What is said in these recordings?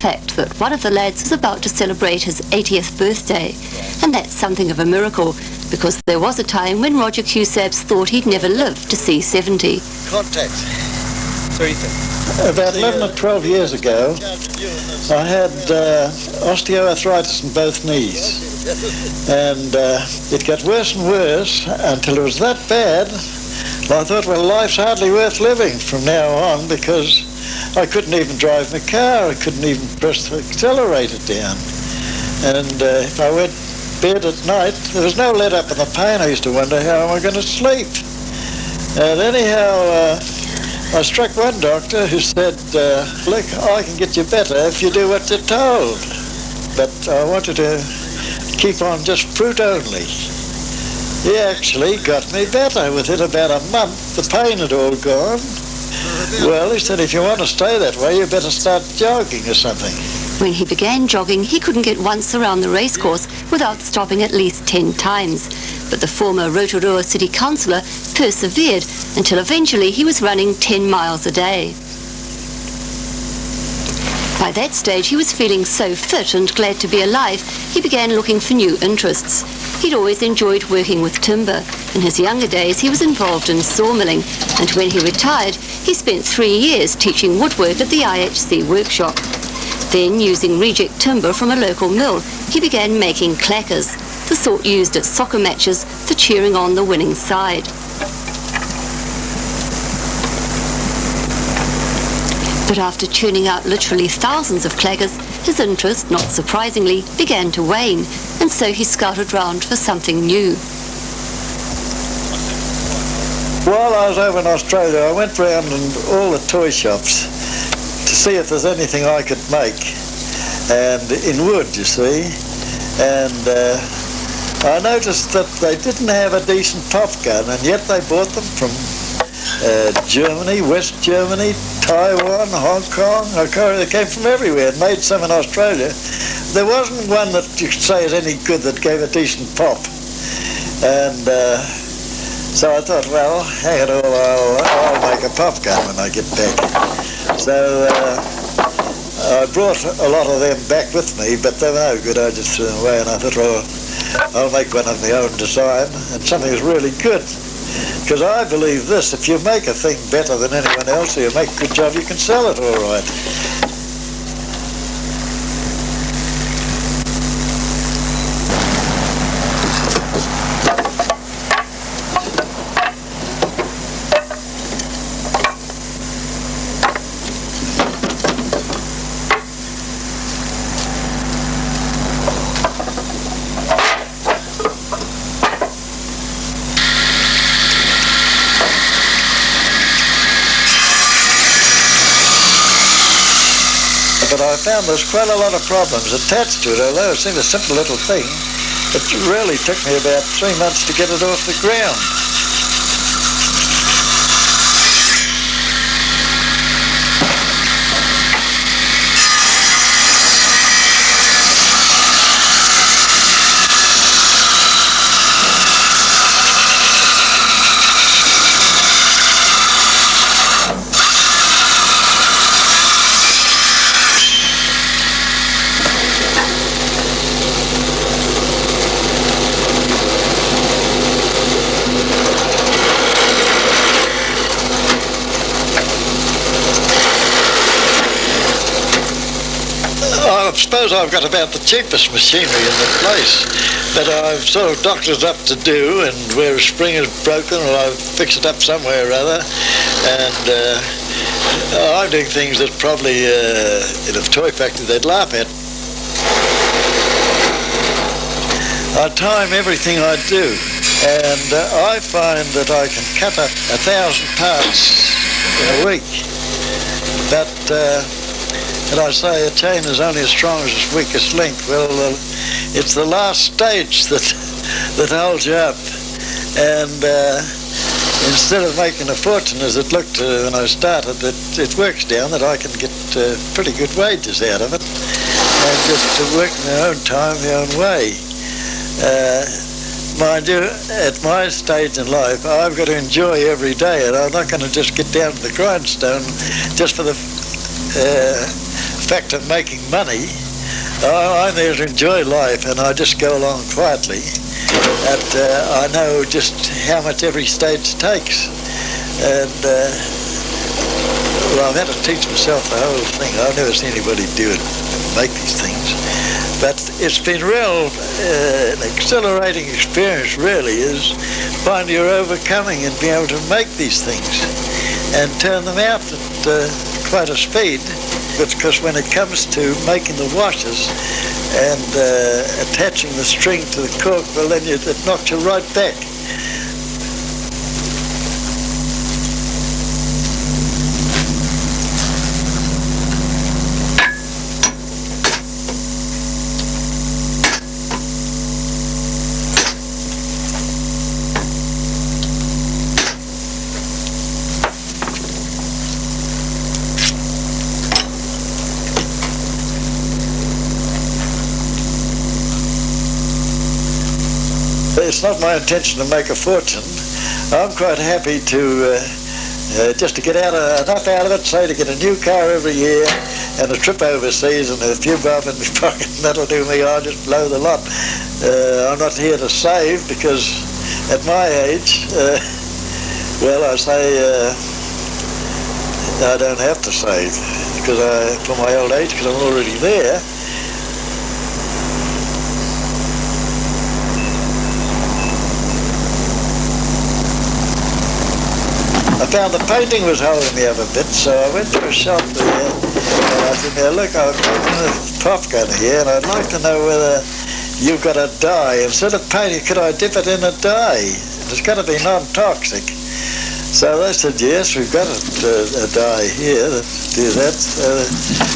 fact that one of the lads is about to celebrate his 80th birthday, and that's something of a miracle, because there was a time when Roger Cusabs thought he'd never live to see 70. Contact. About 11 or 12 years ago, I had osteoarthritis in both knees, and it got worse and worse until it was that bad. I thought, well, life's hardly worth living from now on, because I couldn't even drive my car. I couldn't even press the accelerator down. And if I went to bed at night, there was no let up in the pain. I used to wonder, how am I going to sleep? And anyhow, I struck one doctor who said, look, I can get you better if you do what you're told. But I wanted to keep on just fruit only. He actually got me better. Within about a month, the pain had all gone. Well, he said, if you want to stay that way, you better start jogging or something. When he began jogging, he couldn't get once around the racecourse without stopping at least 10 times. But the former Rotorua City Councillor persevered until eventually he was running 10 miles a day. By that stage, he was feeling so fit and glad to be alive, he began looking for new interests. He'd always enjoyed working with timber. In his younger days, he was involved in sawmilling, and when he retired, he spent 3 years teaching woodwork at the IHC workshop. Then, using reject timber from a local mill, he began making clackers, the sort used at soccer matches for cheering on the winning side. But after churning out literally thousands of claggers, his interest, not surprisingly, began to wane, and so he scouted round for something new. While I was over in Australia, I went round in all the toy shops to see if there's anything I could make, and in wood, you see. And I noticed that they didn't have a decent top gun, and yet they bought them from Germany, West Germany, Taiwan, Hong Kong. They came from everywhere and made some in Australia. There wasn't one that you could say is any good that gave a decent pop. And so I thought, well, hang it all, I'll make a pop gun when I get back. So I brought a lot of them back with me, but they were no good. I just threw them away, and I thought, well, I'll make one of my own design, and something that's really good. Because I believe this, if you make a thing better than anyone else, or you make a good job, you can sell it all right. But I found there's quite a lot of problems attached to it. Although it seemed a simple little thing, it really took me about 3 months to get it off the ground. I suppose I've got about the cheapest machinery in the place, but I've sort of doctored up to do, and where a spring is broken, or I've fixed it up somewhere or other, and I'm doing things that probably in a toy factory they'd laugh at. I time everything I do, and I find that I can cut up 1,000 parts in a week, but and I say a chain is only as strong as its weakest link. Well, it's the last stage that holds you up. And instead of making a fortune as it looked when I started, it works down that I can get pretty good wages out of it. And just to work in my own time, my own way. Mind you, at my stage in life, I've got to enjoy every day, and I'm not going to just get down to the grindstone just for the fact of making money. I'm there to enjoy life, and I just go along quietly. And I know just how much every stage takes. And well, I've had to teach myself the whole thing. I've never seen anybody do it, make these things. But it's been an exhilarating experience, really, is finding you're overcoming and being able to make these things and turn them out at quite a speed. Because when it comes to making the washes and attaching the string to the cork, well, then it knocks you right back. It's not my intention to make a fortune. I'm quite happy to just to get enough out of it, say to get a new car every year and a trip overseas and a few bob in my pocket, and that'll do me. I'll just blow the lot. I'm not here to save, because at my age, well, I say I don't have to save for my old age, because I'm already there. I found the painting was holding me up a bit, so I went to a shop there, and I said, now look, I've got a pop gun here, and I'd like to know whether you've got a dye. Instead of painting, could I dip it in a dye? It's got to be non-toxic. So they said, yes, we've got a dye here that do that. So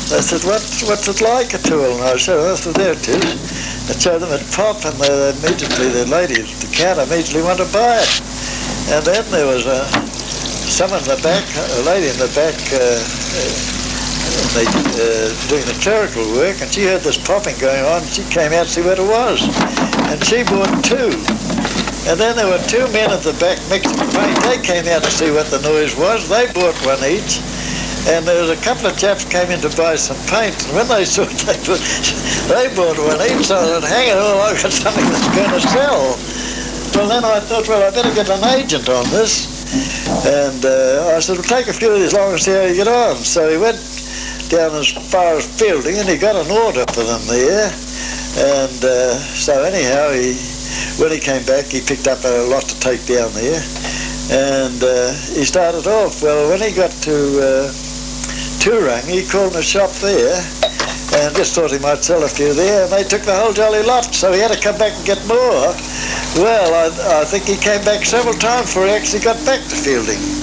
they said, what's it like, a tool? And I said, well, there it is. I showed them it pop, and immediately the lady at the counter immediately wanted to buy it. And then there was someone in the back, a lady in the back, doing the clerical work, and she heard this popping going on. She came out to see what it was, and she bought two. And then there were two men at the back mixing paint. They came out to see what the noise was. They bought one each, and there was a couple of chaps came in to buy some paint. And when they saw it, they bought one each. So I said, hang it all, I've got something that's going to sell. Well, then I thought, well, I better get an agent on this. And I said, well, take a few of these along and see how you get on. So he went down as far as Fielding, and he got an order for them there. And so anyhow, when he came back, he picked up a lot to take down there. And he started off. Well, when he got to Toorang, he called the shop there and just thought he might sell a few there, and they took the whole jolly lot, so he had to come back and get more. Well, I think he came back several times before he actually got back to Fielding.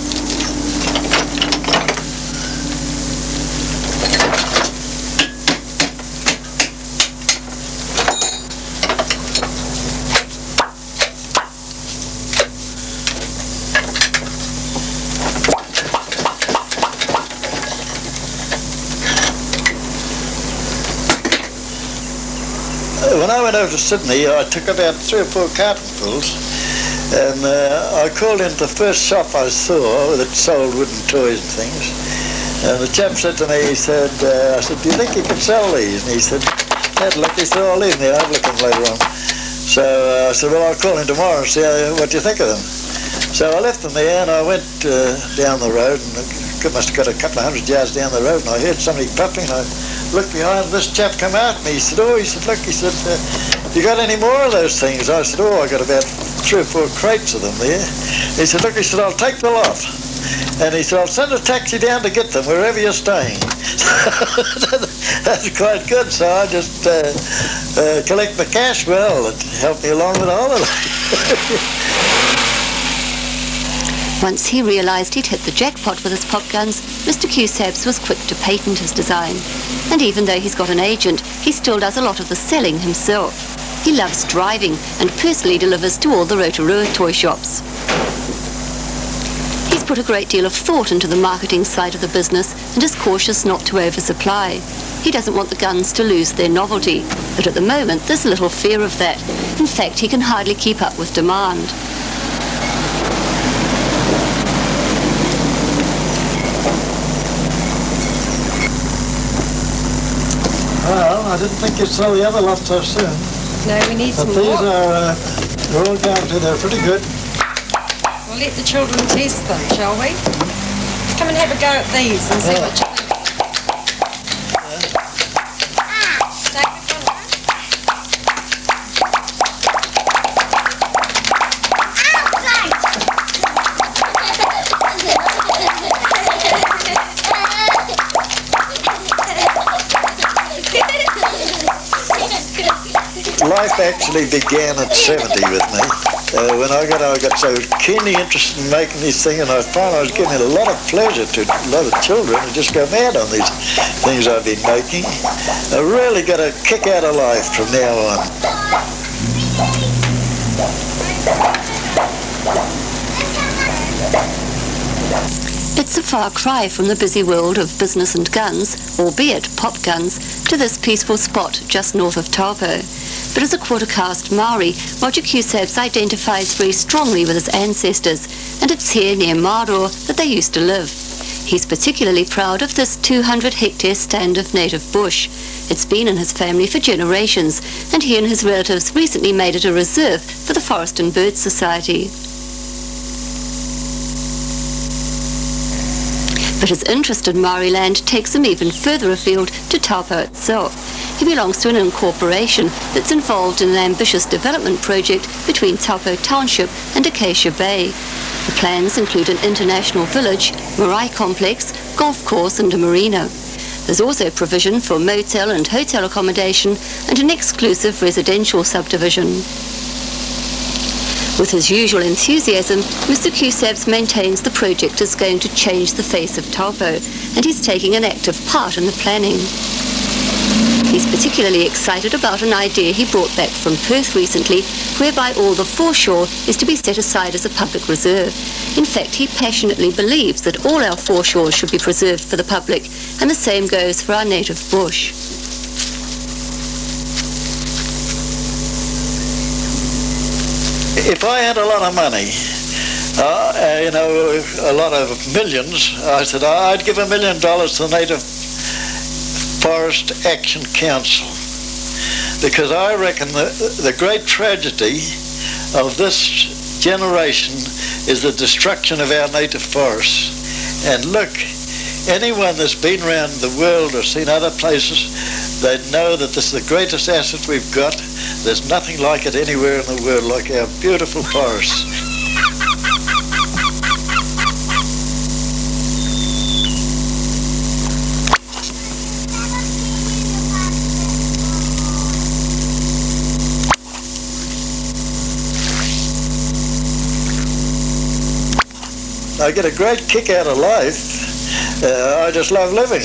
When I went over to Sydney, I took about 3 or 4 cartonfuls, and I called into the first shop I saw that sold wooden toys and things. And the chap said to me, he said, I said, do you think you can sell these? And he said, had a look. He said, oh, I'll leave them there, I'll look at them later on. So I said, well, I'll call in tomorrow and see what you think of them. So I left them there, and I went down the road, and I must have got a couple of 100 yards down the road, and I heard somebody puffing, and I looked behind, and this chap come out, and he said, oh, look, he said, you got any more of those things? I said, oh, I got about 3 or 4 crates of them there. He said, look, he said, I'll take the lot. And he said, I'll send a taxi down to get them wherever you're staying. That's quite good. So I just collect the cash. Well, it helped me along with the holiday. Once he realised he'd hit the jackpot with his pop guns, Mr. Q-Sabs was quick to patent his design. And even though he's got an agent, he still does a lot of the selling himself. He loves driving and personally delivers to all the Rotorua toy shops. He's put a great deal of thought into the marketing side of the business and is cautious not to oversupply. He doesn't want the guns to lose their novelty, but at the moment there's little fear of that. In fact, he can hardly keep up with demand. didn't think you'd sell the other lot so soon. No, we need But some these more. are, they're all going to, they're pretty good. We'll let the children test them, shall we? Let's come and have a go at these and see what you think. Life actually began at 70 with me. When I got so keenly interested in making these things, and I found I was giving a lot of pleasure to a lot of children who just go mad on these things I've been making. I really got a kick out of life from now on. It's a far cry from the busy world of business and guns, albeit pop guns, to this peaceful spot just north of Taupo. But as a quarter-caste Maori, Roger Q-Sabs identifies very strongly with his ancestors, and it's here near Maro that they used to live. He's particularly proud of this 200-hectare stand of native bush. It's been in his family for generations, and he and his relatives recently made it a reserve for the Forest and Bird Society. But his interest in Maori land takes him even further afield to Taupo itself. He belongs to an incorporation that's involved in an ambitious development project between Taupo Township and Acacia Bay. The plans include an international village, marae complex, golf course and a marina. There's also provision for motel and hotel accommodation and an exclusive residential subdivision. With his usual enthusiasm, Mr. Q-Sabs maintains the project is going to change the face of Taupo, and he's taking an active part in the planning. He's particularly excited about an idea he brought back from Perth recently, whereby all the foreshore is to be set aside as a public reserve. In fact, he passionately believes that all our foreshores should be preserved for the public, and the same goes for our native bush. If I had a lot of money, a lot of millions, I said I'd give $1 million to the Native Forest Action Council, because I reckon the great tragedy of this generation is the destruction of our native forests. And look, anyone that's been around the world or seen other places, they know that this is the greatest asset we've got. There's nothing like it anywhere in the world, like our beautiful forests. I get a great kick out of life. I just love living.